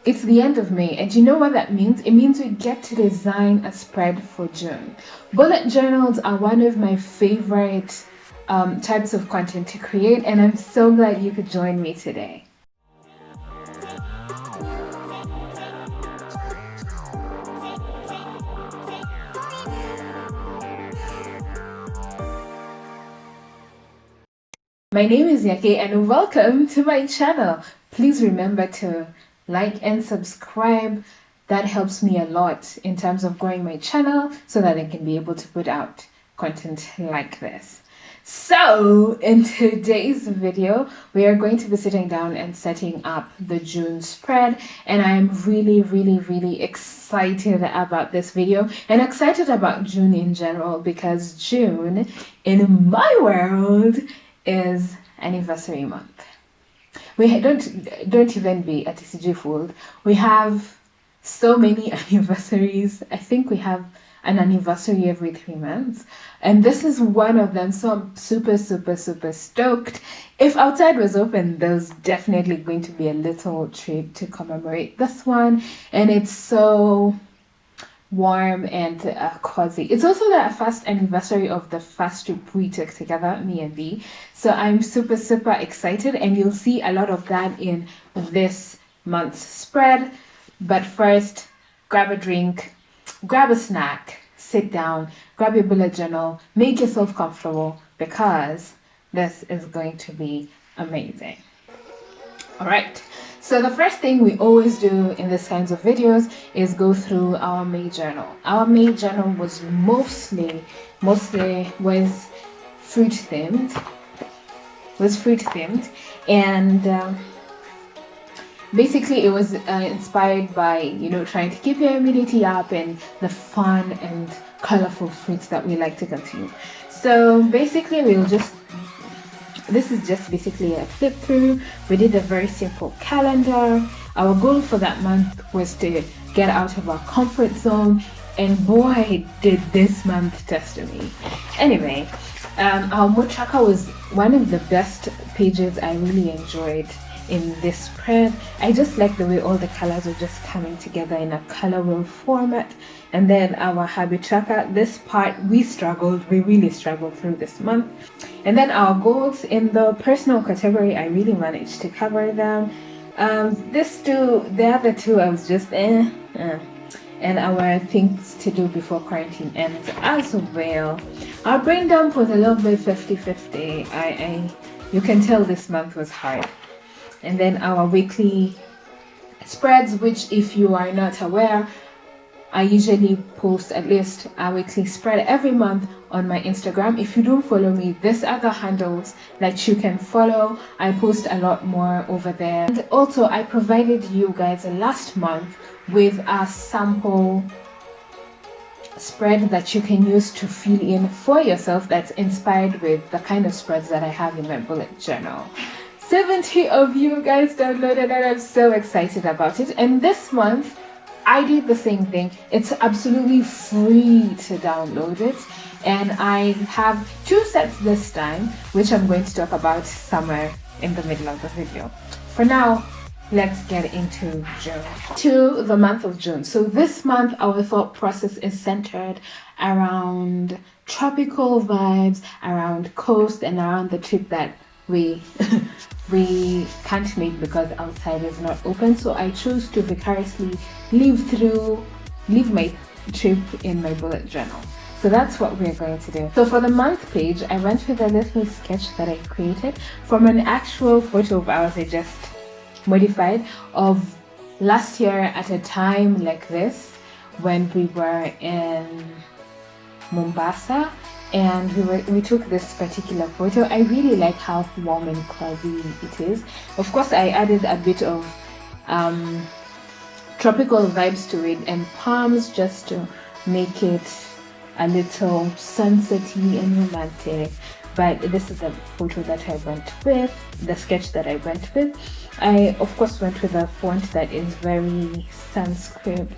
it's the end of May, and you know what that means? It means we get to design a spread for June. Bullet journals are one of my favorite types of content to create, and I'm so glad you could join me today. My name is Nyake and welcome to my channel. Please remember to like and subscribe. That helps me a lot in terms of growing my channel so that I can be able to put out content like this. So in today's video, we are going to be sitting down and setting up the June spread, and I'm really excited about this video and excited about June in general, because June in my world is anniversary month. We don't even be at TCG fooled. We have so many anniversaries. I think we have an anniversary every 3 months, and this is one of them. So I'm super stoked. If outside was open, there's definitely going to be a little treat to commemorate this one, and it's so warm and cozy. It's also the first anniversary of the first trip we took together, me and Dee. So I'm super excited, and you'll see a lot of that in this month's spread. But first, grab a drink, grab a snack, sit down, grab your bullet journal, make yourself comfortable, because this is going to be amazing. All right. So the first thing we always do in these kinds of videos is go through our May journal. Our May journal was mostly fruit themed. And basically it was inspired by, trying to keep your immunity up and the fun and colorful fruits that we like to consume. So basically this is just basically a flip through. We did a very simple calendar. Our goal for that month was to get out of our comfort zone, and boy did this month test me. Anyway, our mood tracker was one of the best pages I really enjoyed in this spread. I just like the way all the colors were just coming together in a color wheel format. And then our habit tracker, this part we really struggled through this month. And then our goals in the personal category, I really managed to cover them. The other two I was just and our things to do before quarantine ends as well. Our brain dump was a little bit 50-50. You can tell this month was hard. And then our weekly spreads, which if you are not aware, I usually post at least a weekly spread every month on my Instagram. If you don't follow me, these are the handles that you can follow. I post a lot more over there. And also I provided you guys last month with a sample spread that you can use to fill in for yourself, that's inspired with the kind of spreads that I have in my bullet journal. 70 of you guys downloaded it. I'm so excited about it. And this month I did the same thing. It's absolutely free to download it, and I have 2 sets this time, which I'm going to talk about somewhere in the middle of the video. For now, let's get into June. To the month of June. So this month our thought process is centered around tropical vibes, around coast, and around the trip that we can't make because outside is not open. So I chose to vicariously leave my trip in my bullet journal. So that's what we're going to do. So for the month page, I went with a little sketch that I created from an actual photo of ours I just modified of last year at a time like this when we were in Mombasa. And we took this particular photo. I really like how warm and cozy it is. Of course, I added a bit of tropical vibes to it and palms just to make it a little sunsetty and romantic. But this is the photo that I went with, the sketch that I went with. I of course went with a font that is very Sanskrit,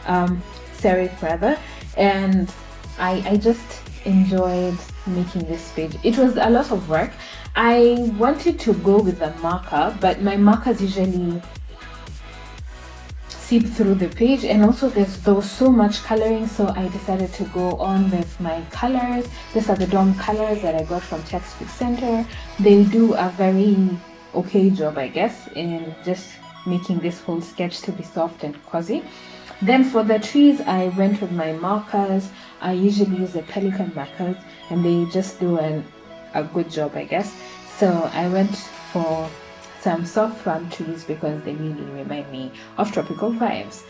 serif rather, and I just enjoyed making this page. It was a lot of work. I wanted to go with a marker, but my markers usually seep through the page. And also there was so much coloring, so I decided to go on with my colors. These are the DOM colors that I got from Textbook Center. They do a very okay job, I guess, in just making this whole sketch to be soft and cozy. Then for the trees, I went with my markers. I usually use the Pelican markers, and they just do a good job, I guess. So I went for some soft palm trees because they really remind me of tropical vibes.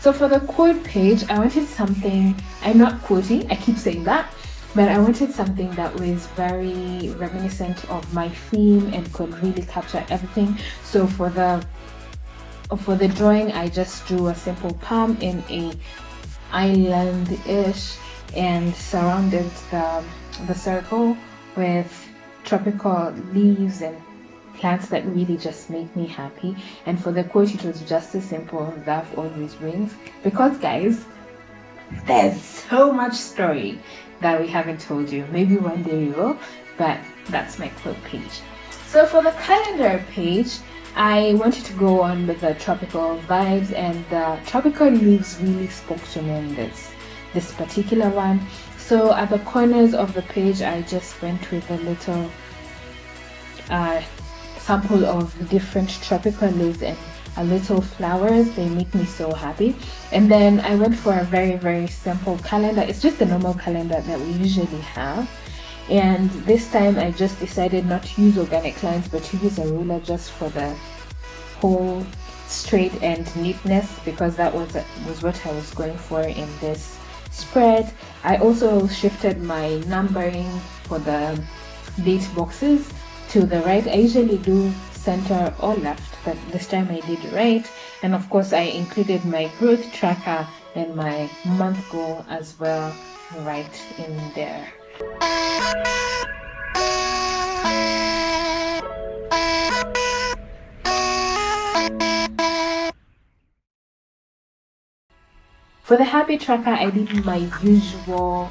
So for the quote page, I wanted something, I'm not quoting, I keep saying that, but I wanted something that was very reminiscent of my theme and could really capture everything. So for the drawing, I just drew a simple palm in a island-ish and surrounded the circle with tropical leaves and plants that really just make me happy. And for the quote, it was just as simple: love always wins. Because guys, there's so much story that we haven't told you. Maybe one day we will, but that's my quote page. So for the calendar page, I wanted to go on with the tropical vibes, and the tropical leaves really spoke to me in this particular one. So at the corners of the page, I just went with a little sample of different tropical leaves and a little flowers. They make me so happy. And then I went for a very, very simple calendar. It's just the normal calendar that we usually have. And this time I just decided not to use organic lines, but to use a ruler just for the whole straight and neatness, because that was what I was going for in this spread. I also shifted my numbering for the date boxes to the right. I usually do center or left, but this time I did right. And of course I included my growth tracker and my month goal as well right in there. For the habit tracker, I did my usual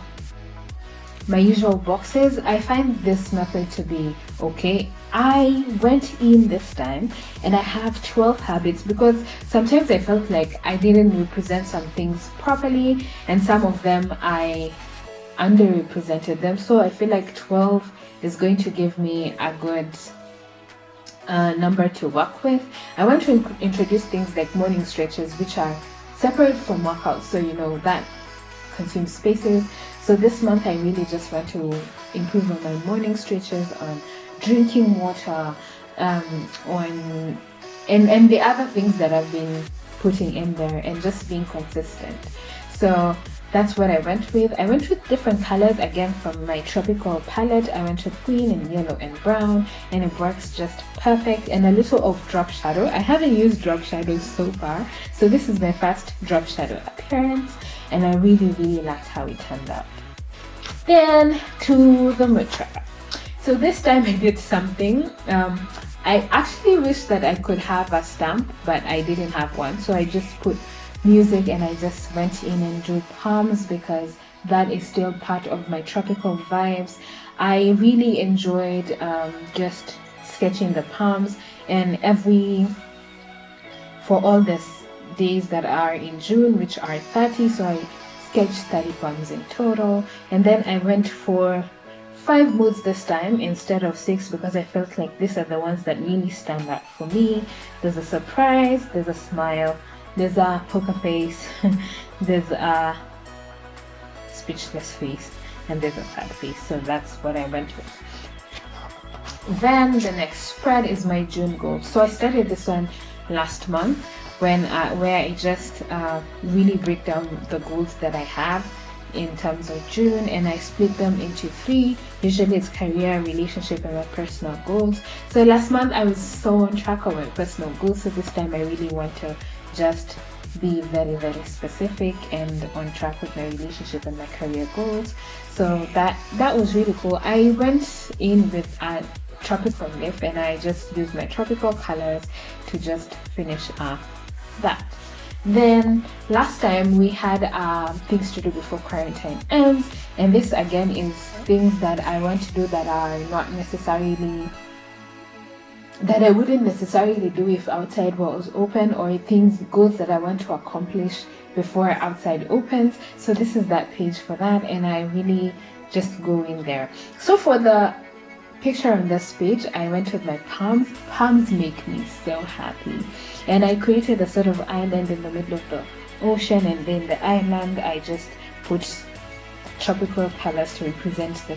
boxes. I find this method to be okay. I went in this time and I have 12 habits, because sometimes I felt like I didn't represent some things properly, and some of them I underrepresented them. So I feel like 12 is going to give me a good number to work with. I want to introduce things like morning stretches, which are separate from workouts, so you know that consumes spaces. So this month I really just want to improve on my morning stretches, on drinking water, on and the other things that I've been putting in there, and just being consistent. So that's what I went with. I went with different colors again from my tropical palette. I went with green and yellow and brown, and it works just perfect. And a little of drop shadow. I haven't used drop shadows so far, so this is my first drop shadow appearance, and I really, really liked how it turned out. Then to the mood tracker. So this time I did something. I actually wish that I could have a stamp, but I didn't have one, so I just put music and I just went in and drew palms, because that is still part of my tropical vibes. I really enjoyed just sketching the palms, and for all these days that are in June, which are 30, so I sketched 30 palms in total. And then I went for 5 moods this time instead of 6, because I felt like these are the ones that really stand out for me. There's a surprise, there's a smile, there's a poker face, there's a speechless face, and there's a sad face. So that's what I went with. Then the next spread is my June goal. So I started this one last month, where I just really break down the goals that I have in terms of June, and I split them into 3. Usually it's career, relationship, and my personal goals. So last month I was so on track of my personal goals, so this time I really want to just be very, very specific and on track with my relationship and my career goals. So that was really cool. I went in with a tropical lip, and I just used my tropical colors to just finish up that. Then last time we had things to do before quarantine ends, and this again is things that I want to do that are not necessarily, that I wouldn't necessarily do if outside was open, or goals that I want to accomplish before outside opens. So this is that page for that, and I really just go in there. So for the picture on this page, I went with my palms. Palms make me so happy, and I created a sort of island in the middle of the ocean, and then the island I just put tropical colors to represent the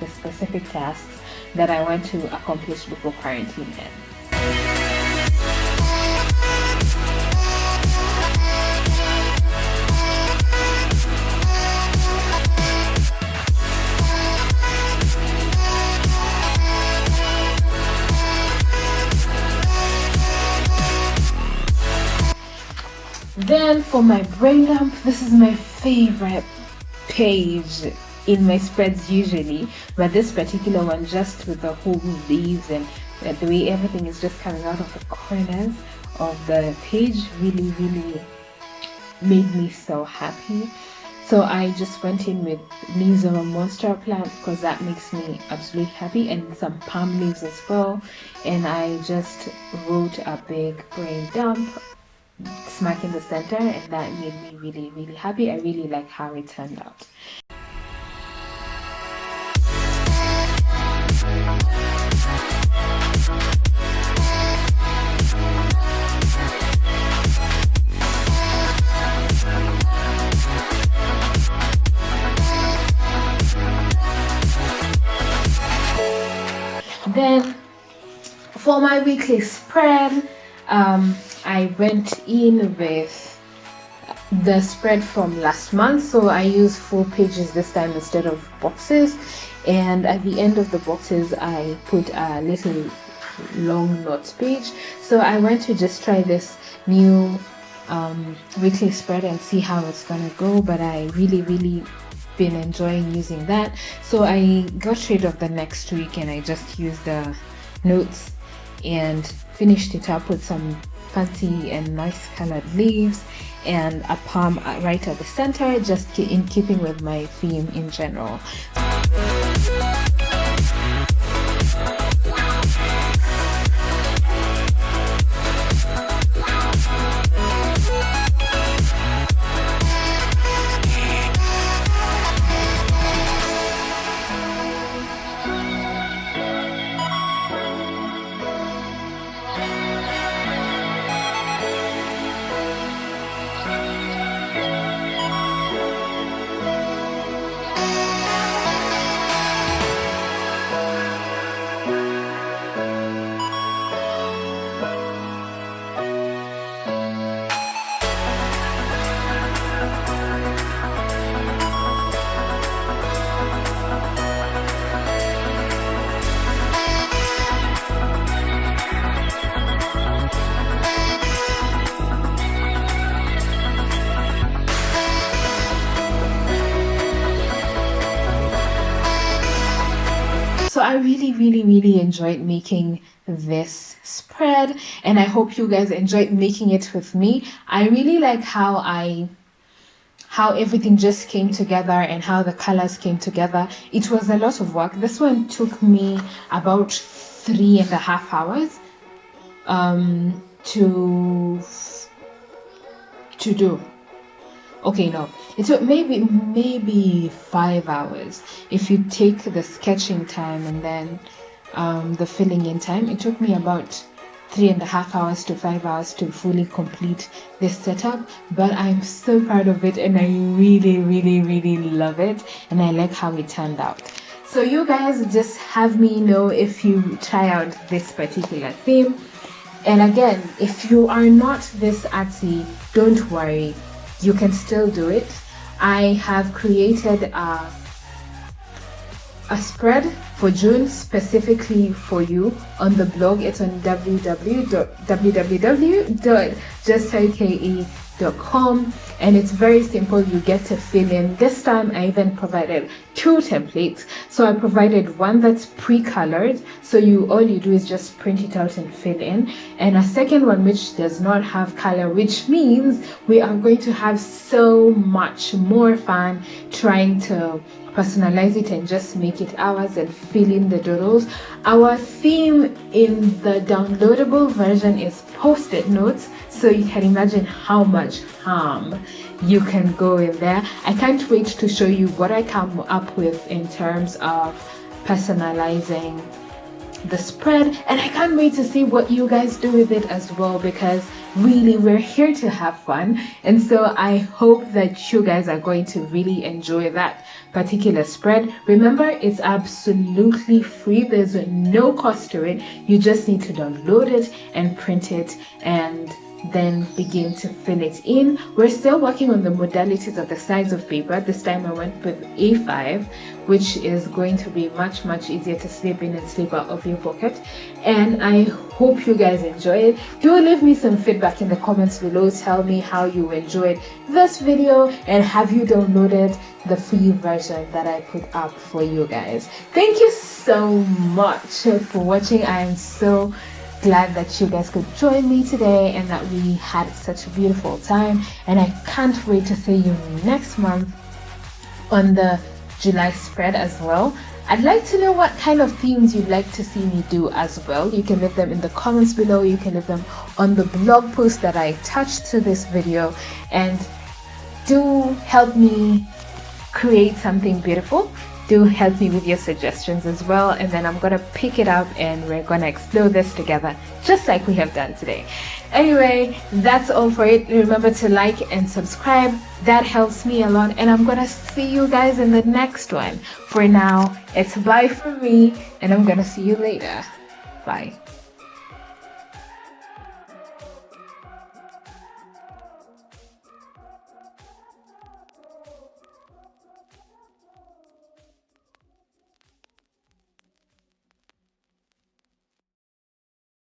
specific tasks that I want to accomplish before quarantine ends. Then for my brain dump, this is my favorite page in my spreads usually, but this particular one, just with the whole leaves and the way everything is just coming out of the corners of the page, really made me so happy. So I just went in with leaves of a monster plant because that makes me absolutely happy, and some palm leaves as well. And I just wrote a big brain dump smack in the center, and that made me really happy. I really like how it turned out. Then for my weekly spread, I went in with the spread from last month, so I used 4 pages this time instead of boxes, and at the end of the boxes I put a little long notes page. So I want to just try this new weekly spread and see how it's gonna go, but I really been enjoying using that. So I got rid of the next week and I just used the notes and finished it up with some fancy and nice colored leaves and a palm right at the center, just in keeping with my theme in general. So I really enjoyed making this spread, and I hope you guys enjoyed making it with me. I really like how everything just came together and how the colors came together. It was a lot of work. This one took me about 3.5 hours to do. Okay, no, it took maybe 5 hours if you take the sketching time and then the filling in time. It took me about 3.5 hours to 5 hours to fully complete this setup, but I'm so proud of it and I really love it, and I like how it turned out. So you guys just have me know if you try out this particular theme. And again, if you are not this artsy, don't worry, you can still do it. I have created a spread for June specifically for you on the blog. It's on www.justike.com, and it's very simple. You get to fill in. This time I even provided 2 templates. So I provided one that's pre-colored, so all you do is just print it out and fill in, and a second one which does not have color, which means we are going to have so much more fun trying to personalize it and just make it ours and fill in the doodles. Our theme in the downloadable version is post-it notes, so you can imagine how much harm you can go in there. I can't wait to show you what I come up with in terms of personalizing the spread, and I can't wait to see what you guys do with it as well, because really we're here to have fun, and so I hope that you guys are going to really enjoy that particular spread. Remember, it's absolutely free. There's no cost to it. You just need to download it and print it and then begin to fill it in. We're still working on the modalities of the size of paper. This time I went with A5, which is going to be much easier to slip in and slip out of your pocket, and I hope you guys enjoy it. Do leave me some feedback in the comments below. Tell me how you enjoyed this video, and have you downloaded the free version that I put up for you guys. Thank you so much for watching. I am so glad that you guys could join me today and that we had such a beautiful time, and I can't wait to see you next month on the July spread as well. I'd like to know what kind of themes you'd like to see me do as well. You can leave them in the comments below. You can leave them on the blog post that I attached to this video, and do help me create something beautiful. Do help me with your suggestions as well, and then I'm gonna pick it up and we're gonna explore this together just like we have done today. Anyway, that's all for it. Remember to like and subscribe. That helps me a lot, and I'm gonna see you guys in the next one. For now, it's bye from me, and I'm gonna see you later. Bye.